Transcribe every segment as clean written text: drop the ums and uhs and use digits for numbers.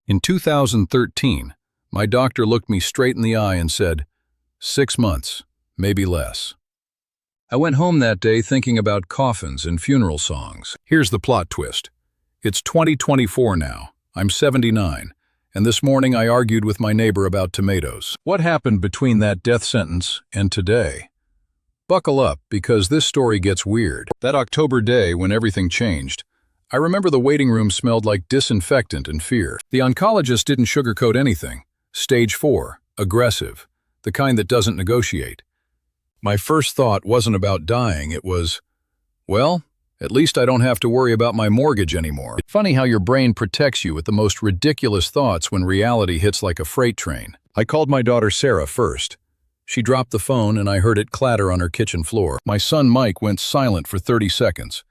In 2013, my doctor looked me straight in the eye and said, 6 months, maybe less. I went home that day thinking about coffins and funeral songs. Here's the plot twist. It's 2024 now. I'm 79, and this morning I argued with my neighbor about tomatoes. What happened between that death sentence and today? Buckle up, because this story gets weird. That October day when everything changed, I remember the waiting room smelled like disinfectant and fear. The oncologist didn't sugarcoat anything. Stage 4, aggressive, the kind that doesn't negotiate. My first thought wasn't about dying, it was, well, at least I don't have to worry about my mortgage anymore. It's funny how your brain protects you with the most ridiculous thoughts when reality hits like a freight train. I called my daughter Sarah first. She dropped the phone and I heard it clatter on her kitchen floor. My son Mike went silent for 30 seconds,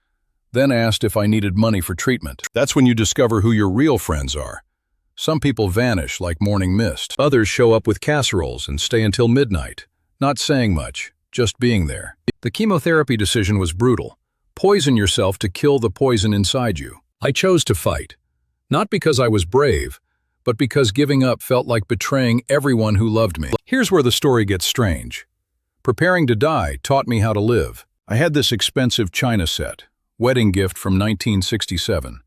then asked if I needed money for treatment. That's when you discover who your real friends are. Some people vanish like morning mist. Others show up with casseroles and stay until midnight, not saying much, just being there. The chemotherapy decision was brutal. Poison yourself to kill the poison inside you. I chose to fight, not because I was brave, but because giving up felt like betraying everyone who loved me. Here's where the story gets strange. Preparing to die taught me how to live. I had this expensive china set, wedding gift from 1967,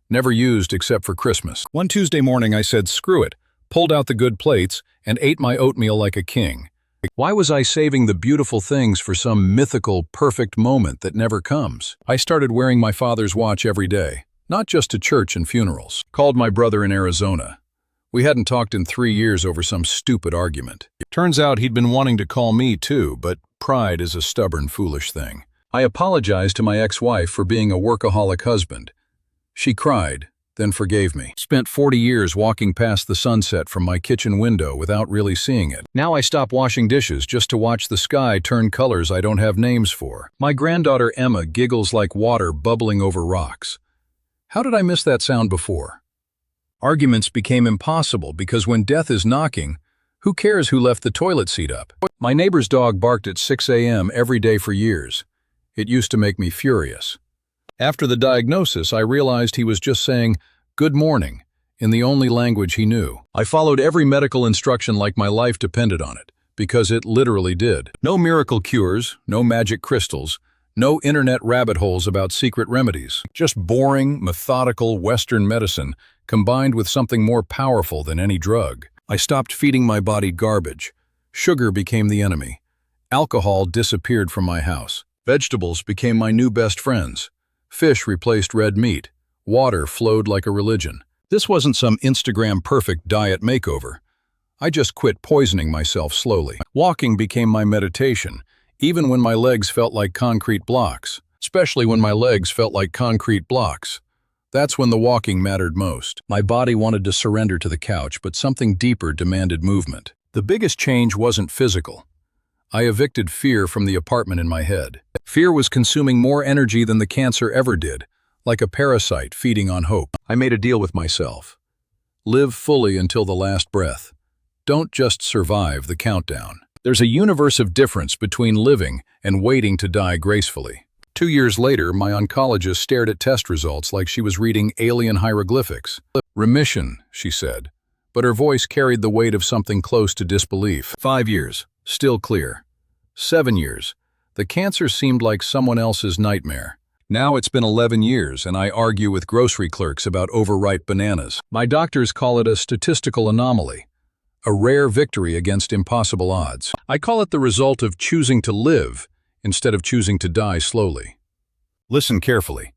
never used except for Christmas. One Tuesday morning I said screw it, pulled out the good plates, and ate my oatmeal like a king. Why was I saving the beautiful things for some mythical, perfect moment that never comes? I started wearing my father's watch every day, not just to church and funerals. Called my brother in Arizona. We hadn't talked in 3 years over some stupid argument. Turns out he'd been wanting to call me too, but pride is a stubborn, foolish thing. I apologized to my ex-wife for being a workaholic husband. She cried, then forgave me. Spent 40 years walking past the sunset from my kitchen window without really seeing it. Now I stop washing dishes just to watch the sky turn colors I don't have names for. My granddaughter Emma giggles like water bubbling over rocks. How did I miss that sound before? Arguments became impossible because when death is knocking, who cares who left the toilet seat up? My neighbor's dog barked at 6 a.m. every day for years. It used to make me furious. After the diagnosis, I realized he was just saying, "Good morning," in the only language he knew. I followed every medical instruction like my life depended on it, because it literally did. No miracle cures, no magic crystals, no internet rabbit holes about secret remedies. Just boring, methodical Western medicine combined with something more powerful than any drug. I stopped feeding my body garbage. Sugar became the enemy. Alcohol disappeared from my house. Vegetables became my new best friends. Fish replaced red meat. Water flowed like a religion. This wasn't some Instagram-perfect diet makeover. I just quit poisoning myself slowly. Walking became my meditation, even when my legs felt like concrete blocks. Especially when my legs felt like concrete blocks. That's when the walking mattered most. My body wanted to surrender to the couch, but something deeper demanded movement. The biggest change wasn't physical. I evicted fear from the apartment in my head. Fear was consuming more energy than the cancer ever did, like a parasite feeding on hope. I made a deal with myself. Live fully until the last breath. Don't just survive the countdown. There's a universe of difference between living and waiting to die gracefully. 2 years later, my oncologist stared at test results like she was reading alien hieroglyphics. Remission, she said, but her voice carried the weight of something close to disbelief. 5 years. Still clear. 7 years. The cancer seemed like someone else's nightmare. Now it's been 11 years and I argue with grocery clerks about overripe bananas. My doctors call it a statistical anomaly, a rare victory against impossible odds. I call it the result of choosing to live instead of choosing to die slowly. Listen carefully.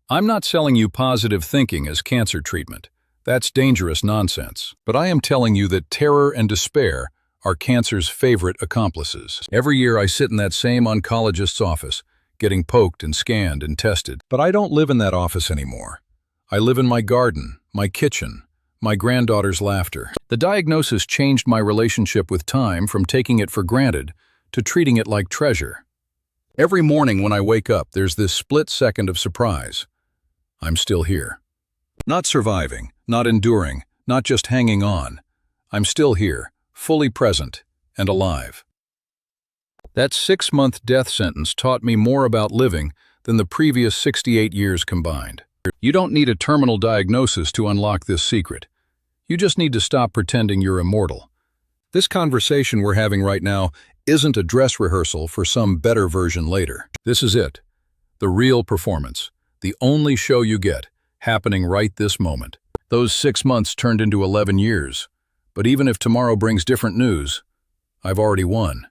I'm not selling you positive thinking as cancer treatment. That's dangerous nonsense. But I am telling you that terror and despair are cancer's favorite accomplices. Every year I sit in that same oncologist's office, getting poked and scanned and tested. But I don't live in that office anymore. I live in my garden, my kitchen, my granddaughter's laughter. The diagnosis changed my relationship with time from taking it for granted to treating it like treasure. Every morning when I wake up, there's this split second of surprise. I'm still here. Not surviving, not enduring, not just hanging on. I'm still here. Fully present and alive. That 6-month death sentence taught me more about living than the previous 68 years combined. You don't need a terminal diagnosis to unlock this secret. You just need to stop pretending you're immortal. This conversation we're having right now isn't a dress rehearsal for some better version later. This is it. The real performance. The only show you get, happening right this moment. Those 6 months turned into 11 years. But even if tomorrow brings different news, I've already won.